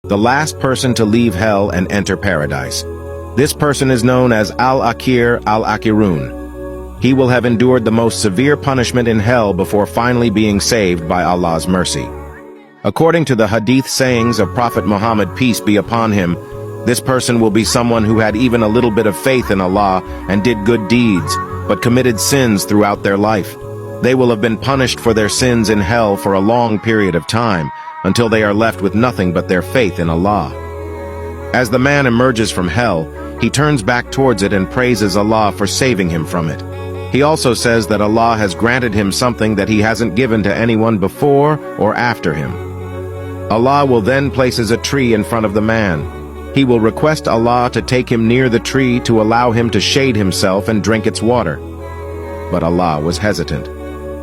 the last person to leave hell and enter paradise. This person is known as Al-Akir al-Akirun. He will have endured the most severe punishment in hell before finally being saved by Allah's mercy. According to the hadith sayings of Prophet Muhammad, peace be upon him, this person will be someone who had even a little bit of faith in Allah and did good deeds, but committed sins throughout their life. They will have been punished for their sins in hell for a long period of time, until they are left with nothing but their faith in Allah. As the man emerges from hell, he turns back towards it and praises Allah for saving him from it. He also says that Allah has granted him something that he hasn't given to anyone before or after him. Allah will then places a tree in front of the man. He will request Allah to take him near the tree to allow him to shade himself and drink its water. But Allah was hesitant.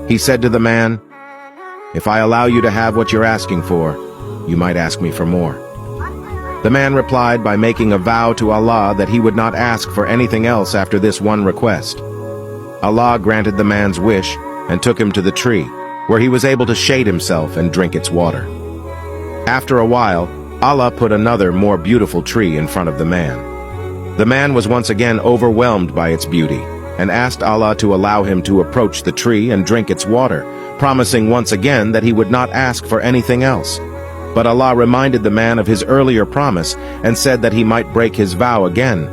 He said to the man, "If I allow you to have what you're asking for, you might ask me for more." The man replied by making a vow to Allah that he would not ask for anything else after this one request. Allah granted the man's wish and took him to the tree, where he was able to shade himself and drink its water. After a while, Allah put another, more beautiful tree in front of the man. The man was once again overwhelmed by its beauty and asked Allah to allow him to approach the tree and drink its water, promising once again that he would not ask for anything else. But Allah reminded the man of his earlier promise and said that he might break his vow again.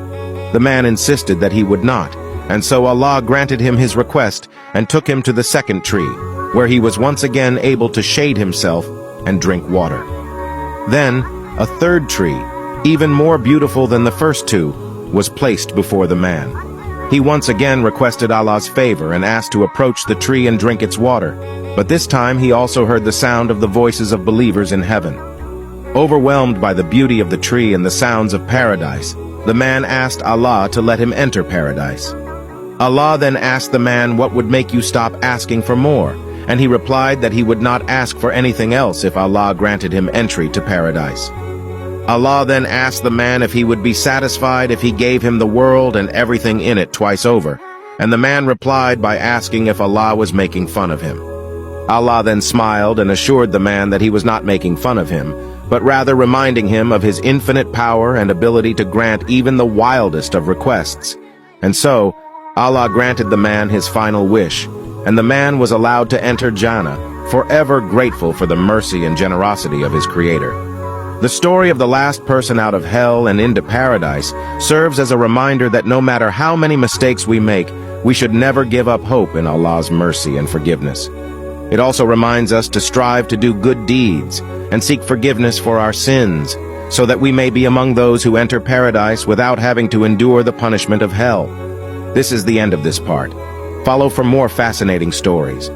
The man insisted that he would not, and so Allah granted him his request and took him to the second tree, where he was once again able to shade himself and drink water. Then, a third tree, even more beautiful than the first two, was placed before the man. He once again requested Allah's favor and asked to approach the tree and drink its water, but this time he also heard the sound of the voices of believers in heaven. Overwhelmed by the beauty of the tree and the sounds of paradise, the man asked Allah to let him enter paradise. Allah then asked the man what would make you stop asking for more, and he replied that he would not ask for anything else if Allah granted him entry to paradise. Allah then asked the man if he would be satisfied if he gave him the world and everything in it twice over, and the man replied by asking if Allah was making fun of him. Allah then smiled and assured the man that he was not making fun of him, but rather reminding him of his infinite power and ability to grant even the wildest of requests. And so, Allah granted the man his final wish, and the man was allowed to enter Jannah, forever grateful for the mercy and generosity of his Creator. The story of the last person out of hell and into paradise serves as a reminder that no matter how many mistakes we make, we should never give up hope in Allah's mercy and forgiveness. It also reminds us to strive to do good deeds and seek forgiveness for our sins, so that we may be among those who enter paradise without having to endure the punishment of hell. This is the end of this part. Follow for more fascinating stories.